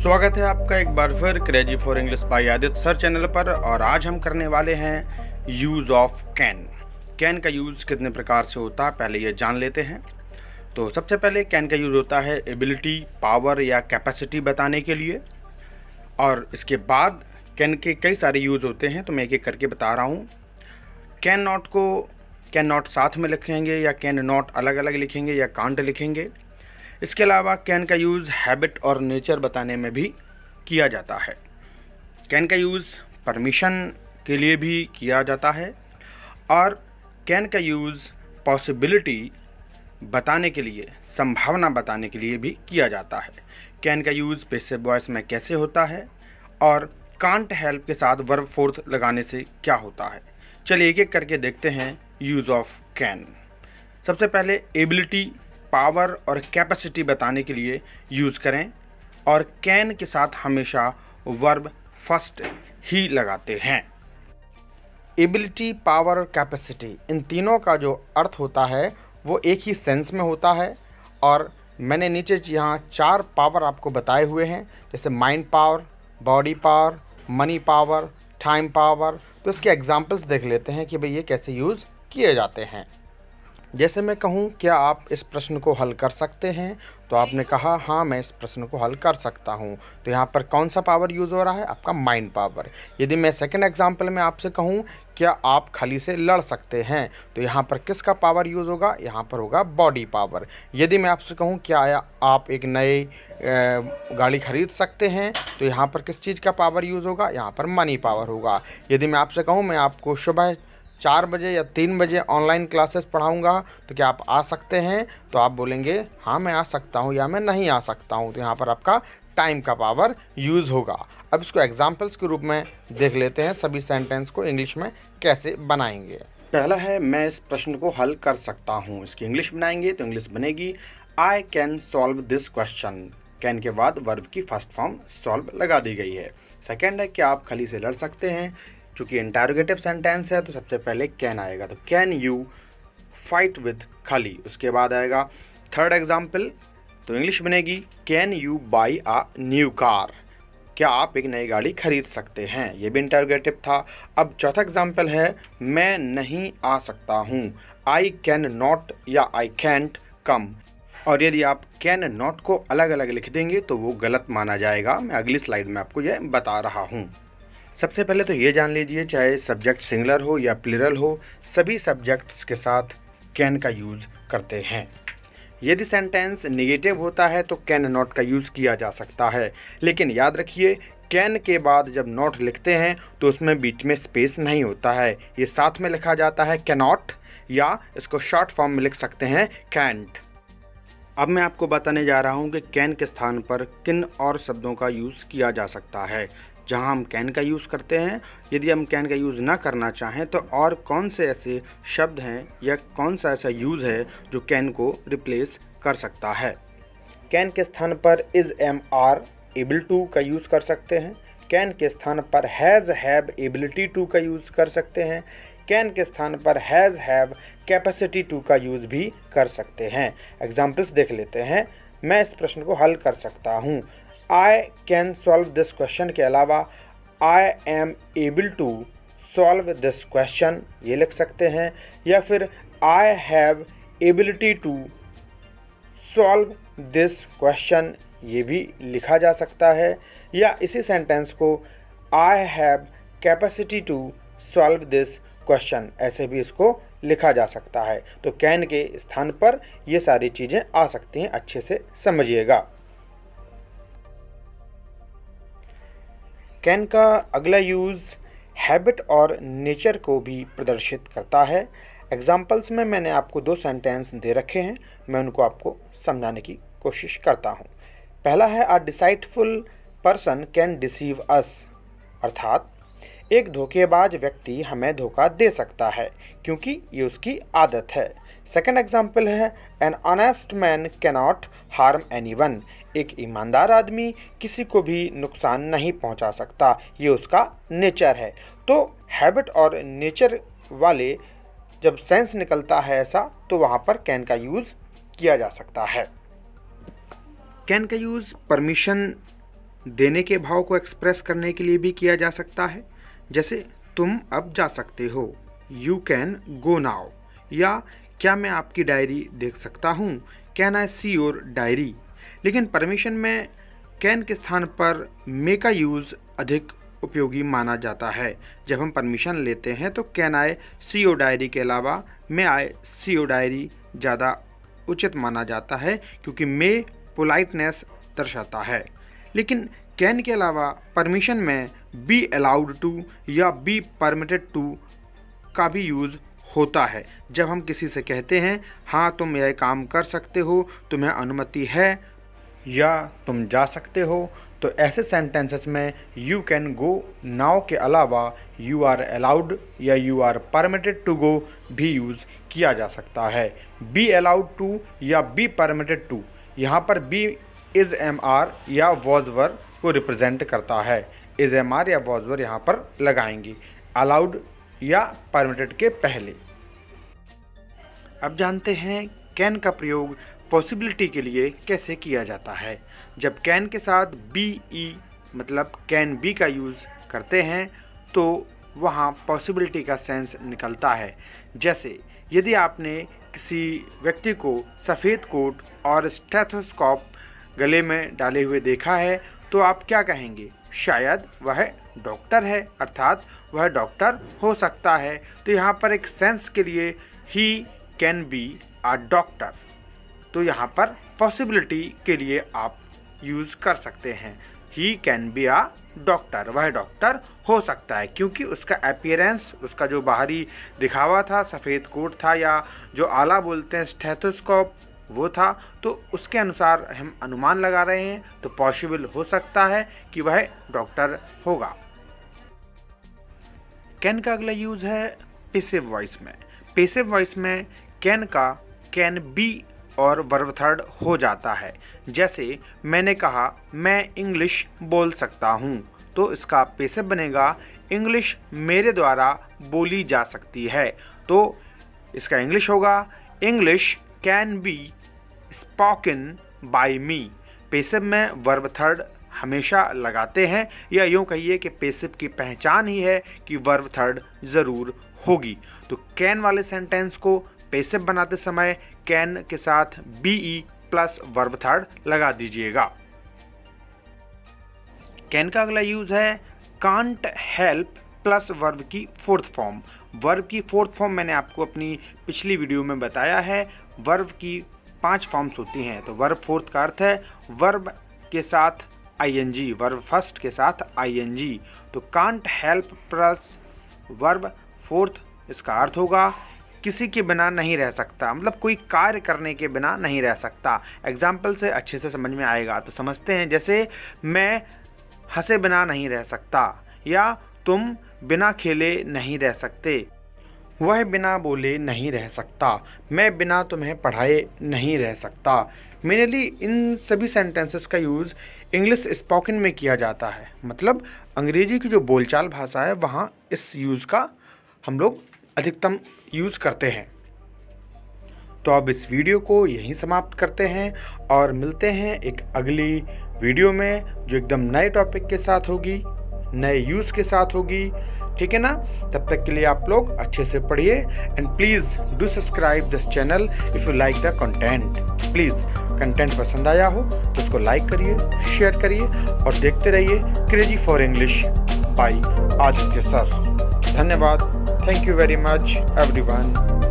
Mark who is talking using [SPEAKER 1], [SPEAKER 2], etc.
[SPEAKER 1] स्वागत है आपका एक बार फिर crazy for English by Aditya sir channel पर। और आज हम करने वाले हैं यूज़ ऑफ कैन। कैन का यूज़ कितने प्रकार से होता है पहले ये जान लेते हैं। तो सबसे पहले कैन का यूज़ होता है एबिलिटी, पावर या कैपेसिटी बताने के लिए। और इसके बाद कैन के कई सारे यूज़ होते हैं, तो मैं एक एक करके बता रहा हूँ। कैन नॉट को कैन नॉट साथ में लिखेंगे या कैन नॉट अलग अलग लिखेंगे या कांट लिखेंगे। इसके अलावा कैन का यूज़ हैबिट और नेचर बताने में भी किया जाता है। कैन का यूज़ परमिशन के लिए भी किया जाता है और कैन का यूज़ पॉसिबिलिटी बताने के लिए, संभावना बताने के लिए भी किया जाता है। कैन का यूज़ पैसिव वॉइस में कैसे होता है और कांट हेल्प के साथ वर्ब फोर्थ लगाने से क्या होता है। चलिए एक एक करके देखते हैं यूज़ ऑफ कैन। सबसे पहले एबिलिटी, पावर और कैपेसिटी बताने के लिए यूज़ करें और कैन के साथ हमेशा वर्ब फर्स्ट ही लगाते हैं। एबिलिटी, पावर और कैपेसिटी, इन तीनों का जो अर्थ होता है वो एक ही सेंस में होता है। और मैंने नीचे यहाँ 4 पावर आपको बताए हुए हैं, जैसे mind power, body power, money power, time power. तो इसके एग्जाम्पल्स देख लेते हैं कि भाई ये कैसे यूज़ किए जाते हैं। जैसे मैं कहूँ क्या आप इस प्रश्न को हल कर सकते हैं, तो आपने कहा हाँ मैं इस प्रश्न को हल कर सकता हूँ। तो यहाँ पर कौन सा पावर यूज़ हो रहा है? आपका माइंड पावर। यदि मैं सेकंड एग्जांपल में आपसे कहूँ क्या आप खली से लड़ सकते हैं, तो यहाँ पर किसका पावर यूज़ होगा? यहाँ पर होगा बॉडी पावर। यदि मैं आपसे कहूँ क्या आप एक नई गाड़ी खरीद सकते हैं, तो यहाँ पर किस चीज़ का पावर यूज़ होगा? यहाँ पर मनी पावर होगा। यदि मैं आपसे कहूँ मैं आपको सुबह 4 बजे या 3 बजे ऑनलाइन क्लासेस पढ़ाऊंगा, तो क्या आप आ सकते हैं? तो आप बोलेंगे हाँ मैं आ सकता हूँ या मैं नहीं आ सकता हूँ। तो यहाँ पर आपका टाइम का पावर यूज़ होगा। अब इसको एग्जाम्पल्स के रूप में देख लेते हैं, सभी सेंटेंस को इंग्लिश में कैसे बनाएंगे। पहला है मैं इस प्रश्न को हल कर सकता हूँ। इसकी इंग्लिश बनाएंगे तो इंग्लिश बनेगी आई can solve this question. Can के बाद वर्ब की फर्स्ट फॉर्म सॉल्व लगा दी गई है। सेकेंड है क्या आप खली से लड़ सकते हैं। चूँकि इंटरोगेटिव सेंटेंस है तो सबसे पहले कैन आएगा, तो कैन यू फाइट विथ खली। उसके बाद आएगा थर्ड एग्जाम्पल, तो इंग्लिश बनेगी can you by a new car. क्या आप एक नई गाड़ी खरीद सकते हैं? ये भी इंटरोगेटिव था। अब चौथा एग्जाम्पल है मैं नहीं आ सकता हूँ। आई कैन नॉट या आई कैंट कम। और यदि आप कैन नॉट को अलग अलग लिख देंगे तो वो गलत माना जाएगा। मैं अगली स्लाइड में आपको यह बता रहा हूँ। सबसे पहले तो ये जान लीजिए चाहे सब्जेक्ट सिंगुलर हो या प्लूरल हो, सभी सब्जेक्ट्स के साथ कैन का यूज़ करते हैं। यदि सेंटेंस नेगेटिव होता है तो कैन नॉट का यूज़ किया जा सकता है, लेकिन याद रखिए कैन के बाद जब नॉट लिखते हैं तो उसमें बीच में स्पेस नहीं होता है, ये साथ में लिखा जाता है कैनॉट, या इसको शॉर्ट फॉर्म में लिख सकते हैं कैंट। अब मैं आपको बताने जा रहा हूँ कि कैन के स्थान पर किन और शब्दों का यूज़ किया जा सकता है जहाँ हम कैन का यूज़ करते हैं। यदि हम कैन का यूज़ ना करना चाहें तो और कौन से ऐसे शब्द हैं या कौन सा ऐसा यूज़ है जो कैन को रिप्लेस कर सकता है। कैन के स्थान पर is, am, are, able to का यूज़ कर सकते हैं। कैन के स्थान पर हैज़, हैव, एबिलिटी टू का यूज़ कर सकते हैं। कैन के स्थान पर हैज़, हैव, कैपेसिटी टू का यूज़ भी कर सकते हैं। एग्जाम्पल्स देख लेते हैं। मैं इस प्रश्न को हल कर सकता हूँ। I can solve this question के अलावा I am able to solve this question ये लिख सकते हैं, या फिर I have ability to solve this question ये भी लिखा जा सकता है। या इसी सेंटेंस को I have capacity to solve this question ऐसे भी इसको लिखा जा सकता है। तो कैन के स्थान पर ये सारी चीज़ें आ सकती हैं, अच्छे से समझिएगा। कैन का अगला यूज़ हैबिट और नेचर को भी प्रदर्शित करता है। एग्जाम्पल्स में मैंने आपको 2 सेंटेंस दे रखे हैं, मैं उनको आपको समझाने की कोशिश करता हूँ। पहला है अ डिसाइटफुल पर्सन कैन डिसीव अस, अर्थात एक धोखेबाज व्यक्ति हमें धोखा दे सकता है क्योंकि ये उसकी आदत है। सेकंड एग्जाम्पल है an honest man cannot harm anyone, एक ईमानदार आदमी किसी को भी नुकसान नहीं पहुंचा सकता, ये उसका नेचर है। तो हैबिट और नेचर वाले जब सेंस निकलता है ऐसा, तो वहाँ पर कैन का यूज़ किया जा सकता है। कैन का यूज़ परमिशन देने के भाव को एक्सप्रेस करने के लिए भी किया जा सकता है, जैसे तुम अब जा सकते हो, यू कैन गो नाउ, या क्या मैं आपकी डायरी देख सकता हूँ, can I see your diary. लेकिन परमिशन में कैन के स्थान पर मे का यूज़ अधिक उपयोगी माना जाता है। जब हम परमिशन लेते हैं तो can I see your diary के अलावा मे आई सी योर डायरी ज़्यादा उचित माना जाता है, क्योंकि मे पोलाइटनेस दर्शाता है। लेकिन कैन के अलावा परमिशन में बी अलाउड टू या बी परमिटेड टू का भी यूज़ होता है। जब हम किसी से कहते हैं हाँ तुम यह काम कर सकते हो, तुम्हें अनुमति है, या तुम जा सकते हो, तो ऐसे सेंटेंसेस में यू कैन गो नाउ के अलावा यू आर अलाउड या you are permitted to go भी यूज़ किया जा सकता है। बी अलाउड टू या बी परमिटेड टू, यहाँ पर बी इज़ एम आर या वॉज वर को रिप्रेजेंट करता है। इज़ एम आर या वॉज वर यहाँ पर लगाएंगे अलाउड या परमिटेड के पहले। अब जानते हैं कैन का प्रयोग पॉसिबिलिटी के लिए कैसे किया जाता है। जब कैन के साथ बी ई मतलब कैन बी का यूज़ करते हैं तो वहाँ पॉसिबिलिटी का सेंस निकलता है। जैसे यदि आपने किसी व्यक्ति को सफ़ेद कोट और स्टेथोस्कोप गले में डाले हुए देखा है तो आप क्या कहेंगे, शायद वह डॉक्टर है, अर्थात वह डॉक्टर हो सकता है। तो यहाँ पर एक सेंस के लिए he can be a doctor, तो यहाँ पर पॉसिबिलिटी के लिए आप यूज़ कर सकते हैं he can be a doctor, वह डॉक्टर हो सकता है, क्योंकि उसका अपीयरेंस, उसका जो बाहरी दिखावा था, सफ़ेद कोट था या जो आला बोलते हैं स्टेथोस्कोप वो था, तो उसके अनुसार हम अनुमान लगा रहे हैं, तो पॉसिबल हो सकता है कि वह डॉक्टर होगा। कैन का अगला यूज़ है पैसिव वॉइस में। पैसिव वॉइस में कैन का कैन बी और वर्ब थर्ड हो जाता है। जैसे मैंने कहा मैं इंग्लिश बोल सकता हूँ, तो इसका पैसिव बनेगा इंग्लिश मेरे द्वारा बोली जा सकती है, तो इसका इंग्लिश होगा English can be spoken by me. Passive में वर्ब थर्ड हमेशा लगाते हैं, या यूँ कहिए कि पैसिव की पहचान ही है कि वर्ब थर्ड ज़रूर होगी। तो कैन वाले सेंटेंस को पैसिव बनाते समय कैन के साथ बी ई प्लस वर्ब थर्ड लगा दीजिएगा। कैन का अगला यूज़ है कांट हेल्प प्लस वर्ब की फोर्थ फॉर्म। वर्ब की फोर्थ फॉर्म मैंने आपको अपनी पिछली वीडियो में बताया है। वर्ब की 5 फॉर्म्स होती हैं, तो वर्ब फोर्थ का अर्थ है वर्ब के साथ आईएनजी, वर्ब फर्स्ट के साथ आईएनजी। तो can't help plus verb fourth, इसका अर्थ होगा किसी के बिना नहीं रह सकता, मतलब कोई कार्य करने के बिना नहीं रह सकता। एग्जाम्पल से अच्छे से समझ में आएगा, तो समझते हैं। जैसे मैं हंसे बिना नहीं रह सकता, या तुम बिना खेले नहीं रह सकते, वह बिना बोले नहीं रह सकता, मैं बिना तुम्हें पढ़ाए नहीं रह सकता। मेनली इन सभी सेंटेंसेस का यूज़ इंग्लिश स्पोकन में किया जाता है, मतलब अंग्रेजी की जो बोलचाल भाषा है वहाँ इस यूज़ का हम लोग अधिकतम यूज़ करते हैं। तो अब इस वीडियो को यहीं समाप्त करते हैं और मिलते हैं एक अगली वीडियो में जो एकदम नए टॉपिक के साथ होगी, नए यूज़ के साथ होगी, ठीक है ना। तब तक के लिए आप लोग अच्छे से पढ़िए and please do subscribe this channel if you like the content. Please content पसंद आया हो तो उसको लाइक करिए, शेयर करिए और देखते रहिए crazy for English by Aditya sir. धन्यवाद। Thank you very much everyone.